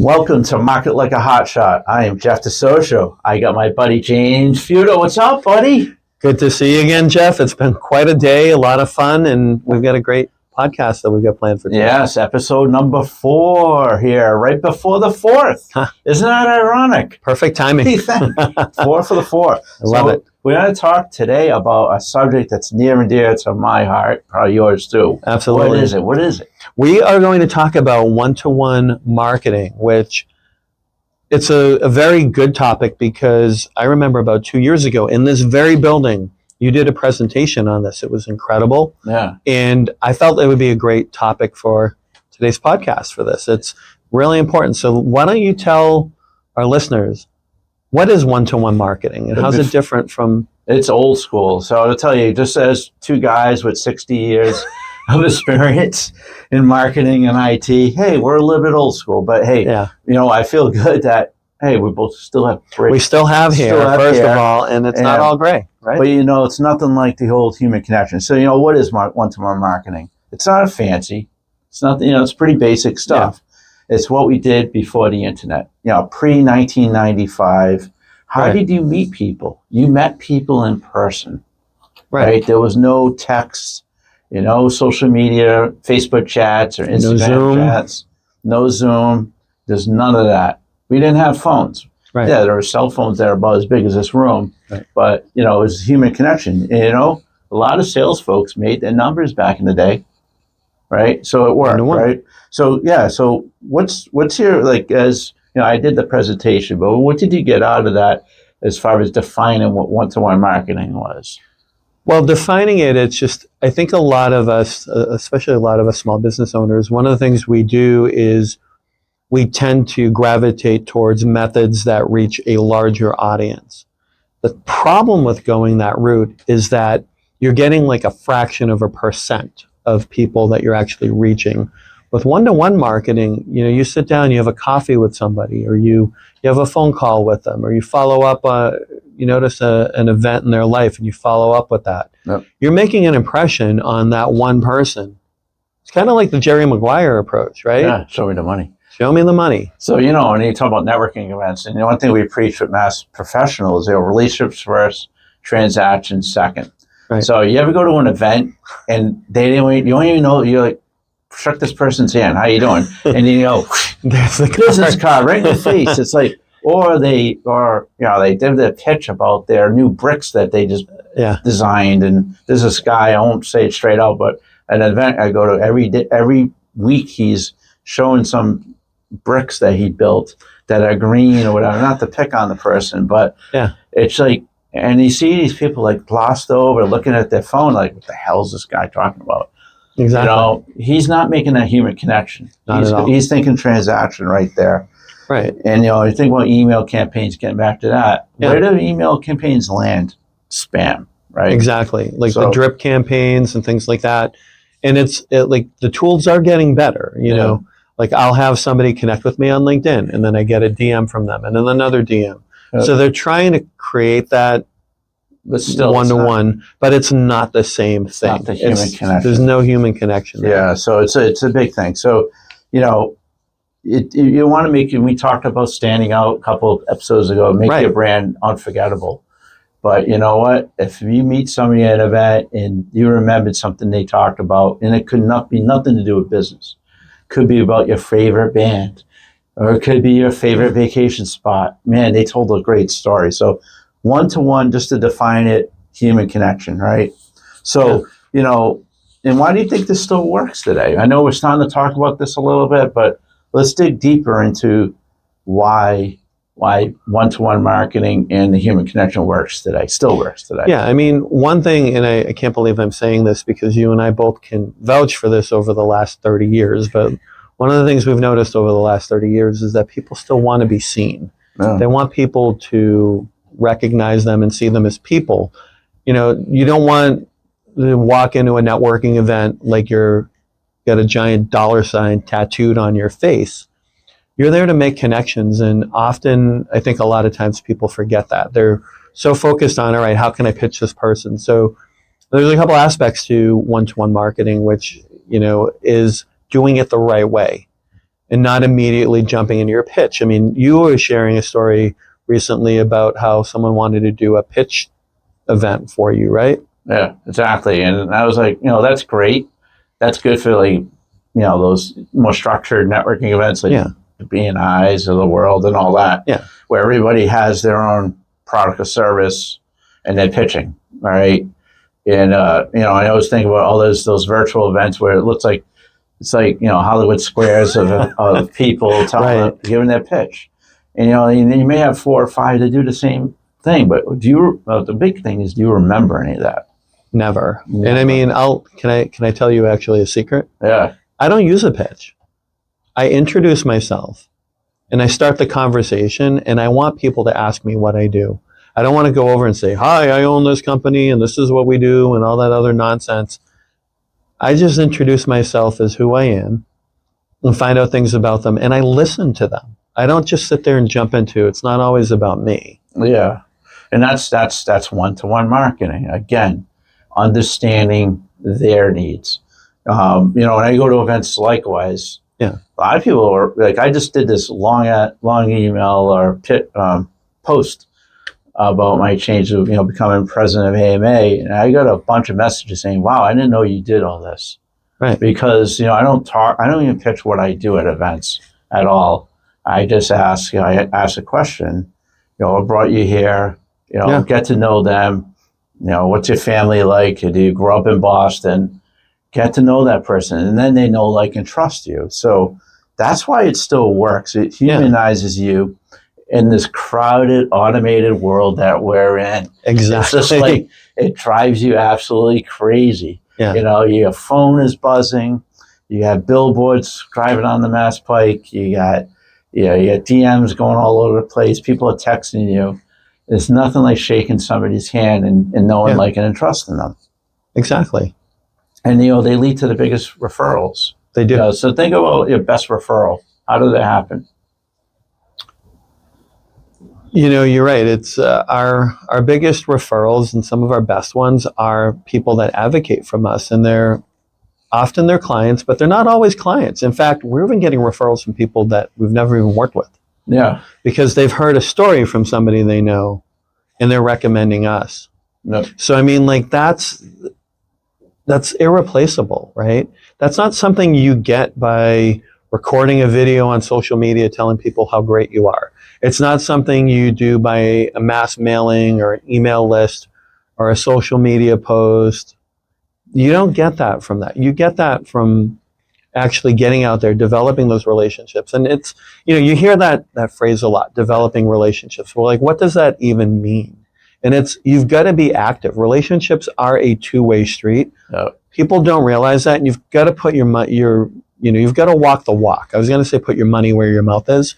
Welcome to Market Like a Hotshot. I am Jeff DeSocio. I got my buddy James Feudo. What's up, buddy? Good to see you again, Jeff. It's been quite a day, a lot of fun, and we've got a great podcast that we've got planned for today. Yes, episode number 4 here, right before the 4th. Huh. Isn't that ironic? Perfect timing. 4 for the 4th. I love it. We're going to talk today about a subject that's near and dear to my heart, probably yours too. Absolutely. What is it? We are going to talk about one-to-one marketing, which it's a very good topic because I remember about 2 years ago in this very building, you did a presentation on this. It was incredible. Yeah. And I felt it would be a great topic for today's podcast for this. It's really important. So why don't you tell our listeners, what is one-to-one marketing and how's it different from... It's old school. So I'll tell you, just as two guys with 60 years of experience in marketing and IT, hey, we're a little bit old school, but hey, I feel good that, hey, we both still have great. We still have hair, first of all, and it's not all gray, right? But, it's nothing like the old human connection. So, what is one-to-one marketing? It's not fancy. It's not, it's pretty basic stuff. Yeah. It's what we did before the internet, pre-1995. How did you meet people? You met people in person, right? There was no text, social media, Facebook chats or Instagram chats, no Zoom. There's none of that. We didn't have phones. Right. Yeah, there were cell phones that are about as big as this room, but, it was human connection. A lot of sales folks made their numbers back in the day, right? So it worked, right? So, so what's your, as... I did the presentation, but what did you get out of that as far as defining what one-to-one marketing was? Well, defining it, it's just, I think a lot of us, especially a lot of us small business owners, one of the things we do is we tend to gravitate towards methods that reach a larger audience. The problem with going that route is that you're getting like a fraction of a percent of people that you're actually reaching. With one-to-one marketing, you sit down, you have a coffee with somebody, or you have a phone call with them, or you follow up, you notice an event in their life and you follow up with that. Yep. You're making an impression on that one person. It's kind of like the Jerry Maguire approach, right? Yeah, show me the money. Show me the money. So, when you talk about networking events, and one thing we preach with mass professionals, relationships first, transactions second. Right. So you ever go to an event and you don't even know, you're like, shook this person's hand. How you doing? And there's the business card right in the face. It's like, they did their pitch about their new bricks that they just designed. And there's this guy, I won't say it straight out, but an event I go to every week, he's showing some bricks that he built that are green or whatever. Not to pick on the person, but it's like, and you see these people like glossed over, looking at their phone, like, what the hell is this guy talking about? Exactly. He's not making that human connection. Not at all. He's thinking transaction right there. Right. And, you think about email campaigns, getting back to that. Yeah. Where do email campaigns land? Spam, right? Exactly. The drip campaigns and things like that. And it's like the tools are getting better, Like I'll have somebody connect with me on LinkedIn and then I get a DM from them and then another DM. So they're trying to create that but still one-to-one, but it's not the same thing. Not the human connection. There's no human connection there. Yeah, so it's a big thing. So, you want to make, and we talked about standing out a couple of episodes ago, make your brand unforgettable. But you know what? If you meet somebody at an event and you remembered something they talked about, and it could not be nothing to do with business, could be about your favorite band, or it could be your favorite vacation spot. Man, they told a great story. So, one-to-one, just to define it, human connection, right? So, and why do you think this still works today? I know we're starting to talk about this a little bit, but let's dig deeper into why one-to-one marketing and the human connection still works today. Yeah, I mean, one thing, and I can't believe I'm saying this because you and I both can vouch for this over the last 30 years, but one of the things we've noticed over the last 30 years is that people still want to be seen. Yeah. They want people to recognize them and see them as people. You don't want to walk into a networking event like you're got a giant dollar sign tattooed on your face. You're there to make connections, and often I think a lot of times people forget that. They're so focused on, all right, how can I pitch this person? So there's a couple aspects to one-to-one marketing, which is doing it the right way. and not immediately jumping into your pitch. I mean, you were sharing a story recently about how someone wanted to do a pitch event for you, right? Yeah, exactly. And I was like, that's great. That's good for like, those more structured networking events like the B&Is of the world and all that. Yeah. Where everybody has their own product or service and they're pitching, all right? And, I always think about all those virtual events where it looks like, it's like, Hollywood squares of people giving their pitch. And, and then you may have 4 or 5 to do the same thing, but the big thing is, do you remember any of that? Never. And I mean, can I tell you actually a secret? Yeah. I don't use a pitch. I introduce myself and I start the conversation, and I want people to ask me what I do. I don't want to go over and say, hi, I own this company and this is what we do and all that other nonsense. I just introduce myself as who I am and find out things about them, and I listen to them. I don't just sit there and jump into, it's not always about me. Yeah. And that's one-to-one marketing. Again, understanding their needs. When I go to events likewise, a lot of people are like, I just did this long email or post about my change of, becoming president of AMA. And I got a bunch of messages saying, wow, I didn't know you did all this. Right. Because, I don't even pitch what I do at events at all. I just ask a question, what brought you here? Get to know them. What's your family like? Do you grow up in Boston? Get to know that person. And then they know, like, and trust you. So that's why it still works. It humanizes you in this crowded, automated world that we're in. Exactly. It's just like, it drives you absolutely crazy. Yeah. Your phone is buzzing. You have billboards driving on the Mass Pike. You got DMs going all over the place. People are texting you. There's nothing like shaking somebody's hand and knowing, liking, and trusting them. Exactly. And, they lead to the biggest referrals. They do. So think about your best referral. How did that happen? You're right. It's our biggest referrals, and some of our best ones are people that advocate from us, and they're often their clients, but they're not always clients. In fact, we're even getting referrals from people that we've never even worked with. Yeah. Because they've heard a story from somebody they know, and they're recommending us. No. So, I mean, like, that's irreplaceable, right? That's not something you get by recording a video on social media telling people how great you are. It's not something you do by a mass mailing or an email list or a social media post. You don't get that from that. You get that from actually getting out there, developing those relationships. And it's, you hear that phrase a lot, developing relationships. Well, like, what does that even mean? And you've got to be active. Relationships are a two-way street. People don't realize that, and you've got to put you've got to walk the walk. I was going to say put your money where your mouth is,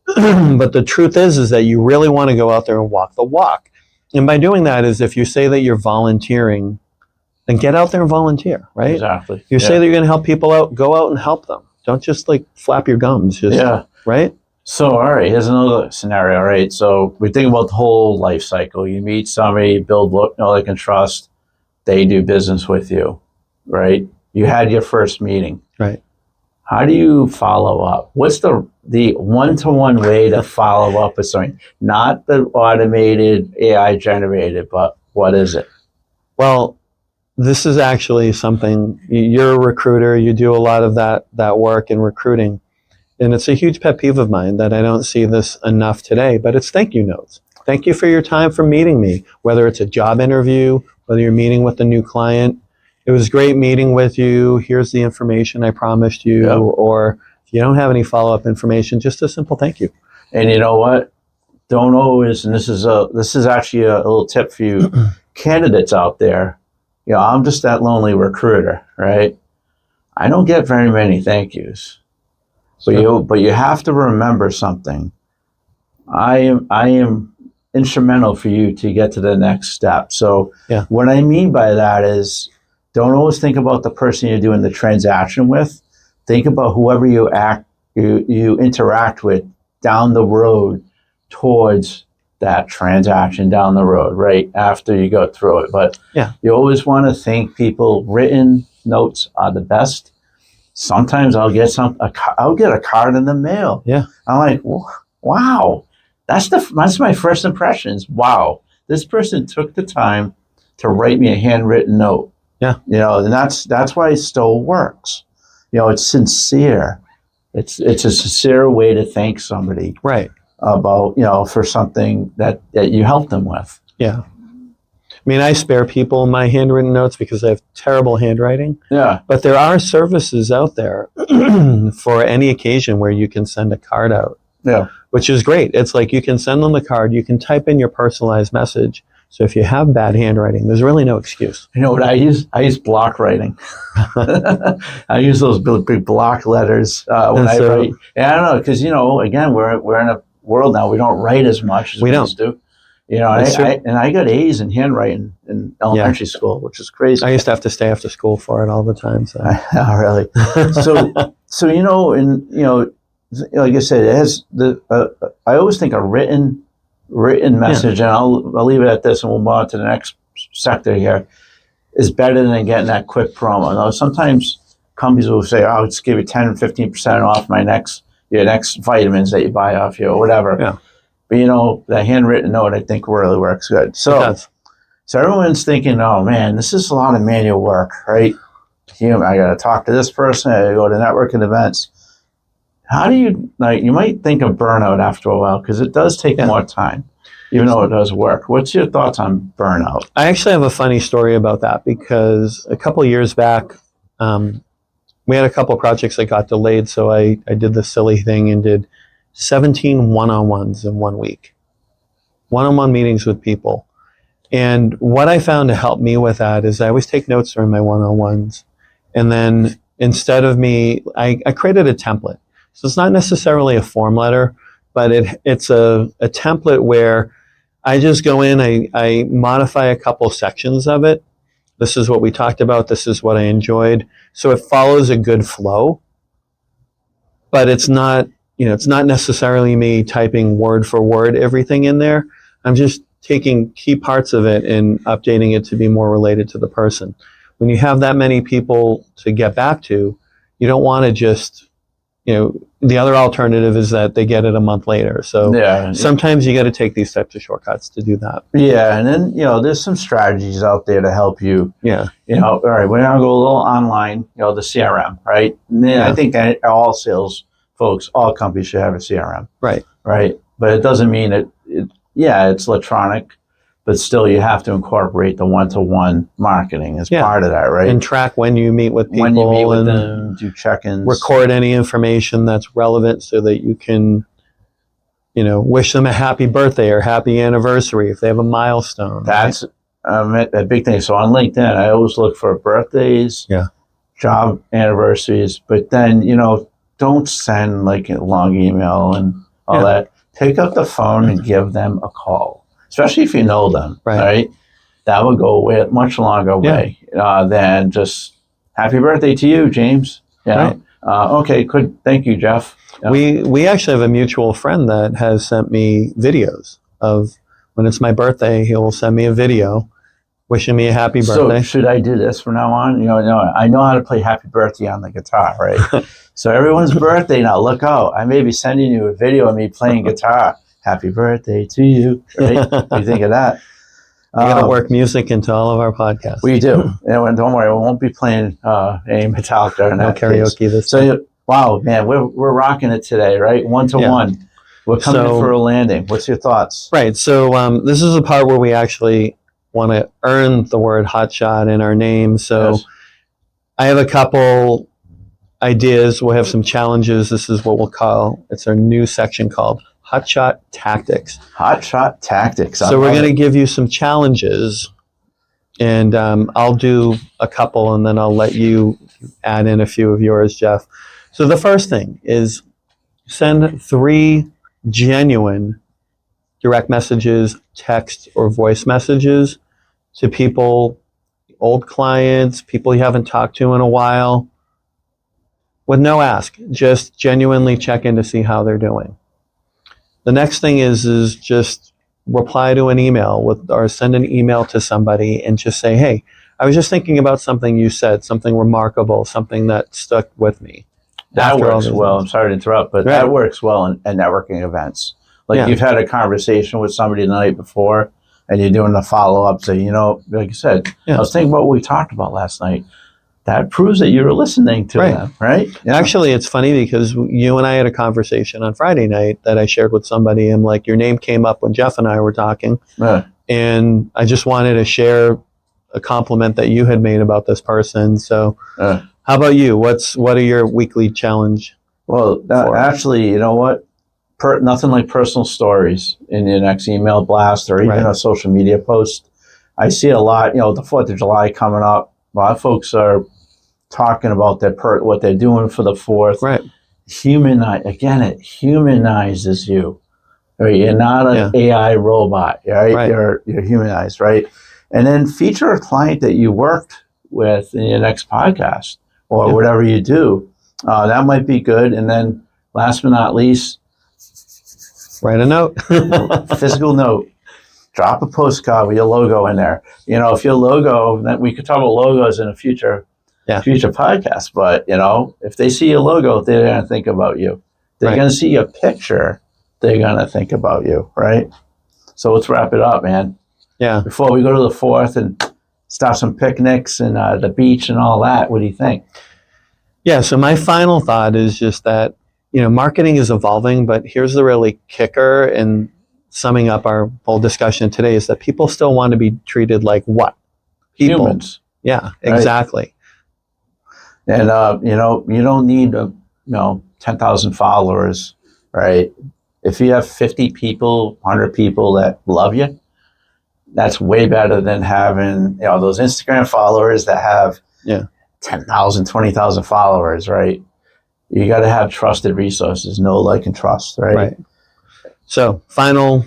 but the truth is that you really want to go out there and walk the walk. And by doing that is, if you say that you're volunteering, then get out there and volunteer, right? Exactly. You say that you're going to help people out, go out and help them. Don't just like flap your gums. Right? So, all right, here's another scenario, all right? So we think about the whole life cycle. You meet somebody, build know, like, and trust. They do business with you, right? You had your first meeting. Right. How do you follow up? What's the one-to-one way to follow up with something? Not the automated AI generated, but what is it? Well, this is actually something, you're a recruiter, you do a lot of that work in recruiting. And it's a huge pet peeve of mine that I don't see this enough today, but it's thank you notes. Thank you for your time for meeting me, whether it's a job interview, whether you're meeting with a new client. It was great meeting with you. Here's the information I promised you. Yep. Or if you don't have any follow-up information, just a simple thank you. And you know what? Don't always, and this is actually a little tip for you candidates out there. I'm just that lonely recruiter, right? I don't get very many thank yous. But you have to remember something. I am instrumental for you to get to the next step. So what I mean by that is, don't always think about the person you're doing the transaction with. Think about whoever you interact with down the road towards that transaction down the road, right after you go through it. But you always want to think people, written notes are the best. Sometimes I'll get I'll get a card in the mail. Yeah. I'm like, wow, that's my first impressions. Wow, this person took the time to write me a handwritten note. Yeah. You know, and that's why it still works. You know, it's sincere. It's a sincere way to thank somebody. Right. About, you know, for something that you helped them with. Yeah. I mean, I spare people my handwritten notes because I have terrible handwriting. Yeah. But there are services out there for any occasion where you can send a card out. Yeah. Which is great. It's like you can send them the card, you can type in your personalized message. So if you have bad handwriting, there's really no excuse. You know what I use? I use block writing. I use those big block letters when I write. And I don't know, because, you know, again, we're in a world now, we don't write as much as we used to. You know, I got A's in handwriting in elementary school, which is crazy. I used to have to stay after school for it all the time. So. Oh, really? So you know, and you know, like I said, it has I always think a written message, and I'll leave it at this, and we'll move on to the next sector here, is better than getting that quick promo. Now, sometimes companies will say, "Oh, I'll just give you 10 or 15% off your next vitamins that you buy off you," or whatever. Yeah. But, you know, that handwritten note, I think, really works good. So everyone's thinking, oh, man, this is a lot of manual work, right? I got to talk to this person. I got to go to networking events. How do you, like, you might think of burnout after a while because it does take more time, even though it does work. What's your thoughts on burnout? I actually have a funny story about that because a couple of years back, we had a couple of projects that got delayed. So I did the silly thing and did 17 one-on-ones in 1 week. One-on-one meetings with people. And what I found to help me with that is I always take notes during my one-on-ones. And then instead of I created a template. So it's not necessarily a form letter, but it's a template where I just go in, I modify a couple sections of it. This is what we talked about. This is what I enjoyed. So it follows a good flow, but it's not necessarily me typing word for word everything in there. I'm just taking key parts of it and updating it to be more related to the person. When you have that many people to get back to, you don't want to just, the other alternative is that they get it a month later. So sometimes you got to take these types of shortcuts to do that. Yeah. And then, there's some strategies out there to help you. Yeah. All right, we're going to go a little online, the CRM, right? And then I think that all sales folks, all companies should have a CRM. Right. Right. But it doesn't mean it's electronic, but still you have to incorporate the one-to-one marketing as part of that, right? And track when you meet with people. When you meet with them, do check-ins. Record any information that's relevant so that you can, wish them a happy birthday or happy anniversary if they have a milestone. That's a big thing. So on LinkedIn, I always look for birthdays, job anniversaries, but then, don't send like a long email and all that. Pick up the phone and give them a call, especially if you know them, right? That would go a much longer way than just happy birthday to you, James. Okay, good. Thank you, Jeff. We actually have a mutual friend that has sent me videos of when it's my birthday, he'll send me a video wishing me a happy birthday. So should I do this from now on? I know how to play happy birthday on the guitar, right? So everyone's birthday now, look out. I may be sending you a video of me playing guitar. Happy birthday to you, right? What do you think of that? We got to work music into all of our podcasts. We do. And don't worry, we won't be playing any Metallica. No karaoke this time. So, wow, man, we're rocking it today, right? One-to-one. We're coming in for a landing. What's your thoughts? Right. So this is a part where we actually want to earn the word Hotshot in our name. So I have a couple ideas. We'll have some challenges. This is what we'll call, it's our new section called Hotshot Tactics. Hotshot Tactics. So we're going to give you some challenges, and I'll do a couple, and then I'll let you add in a few of yours, Jeff. So the first thing is send 3 genuine direct messages, text, or voice messages to people, old clients, people you haven't talked to in a while, with no ask. Just genuinely check in to see how they're doing. The next thing is just reply to an email or send an email to somebody and just say, hey, I was just thinking about something you said, something remarkable, something that stuck with me. That after all works those well. events. I'm sorry to interrupt, but Right. that works well in networking events. Like Yeah. you've had a conversation with somebody the night before, and you're doing a follow up. So like you said, Yeah. I was thinking about what we talked about last night. That proves that you were listening to Right. them, right? Yeah. Actually, it's funny because you and I had a conversation on Friday night that I shared with somebody, and like your name came up when Jeff and I were talking, Yeah. and I just wanted to share a compliment that you had made about this person. So, how about you? What are your weekly challenge? Well, actually, you know what? Nothing like personal stories in your next email blast or even Right. a social media post. I see a lot. The 4th of July coming up. A lot of folks are talking about what they're doing for the 4th. Right. It humanizes you. Right? You're not an AI robot, right? You're humanized, right? And then feature a client that you worked with in your next podcast or whatever you do. That might be good. And then last but not least, write a note. physical note. Drop a postcard with your logo in there. If your logo, then we could talk about logos in a future podcast. But if they see your logo, they're going to think about you. They're going to see your picture. They're going to think about you, right? So let's wrap it up, man. Yeah. Before we go to the 4th and start some picnics and the beach and all that, what do you think? Yeah. So my final thought is just that, marketing is evolving, but here's the really kicker in summing up our whole discussion today is that people still want to be treated like what? People. Humans. Yeah, exactly. Right? And, you don't need, 10,000 followers, right? If you have 50 people, 100 people that love you, that's way better than having, those Instagram followers that have 10,000, 20,000 followers, right? You got to have trusted resources, know, like, and trust, right? Right. So final,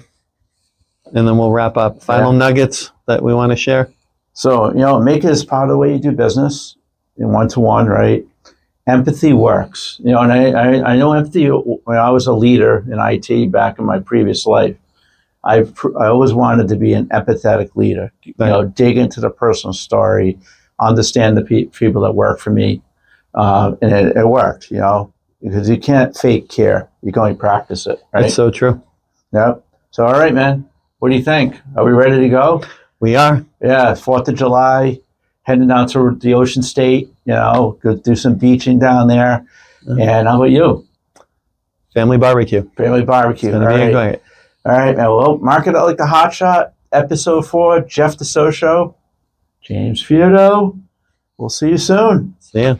and then we'll wrap up. Final nuggets that we want to share. So, make it as part of the way you do business in one-to-one, right? Empathy works. And I know empathy when I was a leader in IT back in my previous life. I always wanted to be an empathetic leader. Dig into the personal story, understand the people that work for me, and it worked. Because you can't fake care. You can only practice it. Right? It's so true. Yep. So, all right, man. What do you think? Are we ready to go? We are. Yeah, 4th of July, heading down to the Ocean State. Go do some beaching down there. And how about you? Family barbecue. Family barbecue. It's going to be great. All right, man. Well, mark it out like the Hotshot. Episode 4, Jeff DeSocio, James Feudo. We'll see you soon. See ya.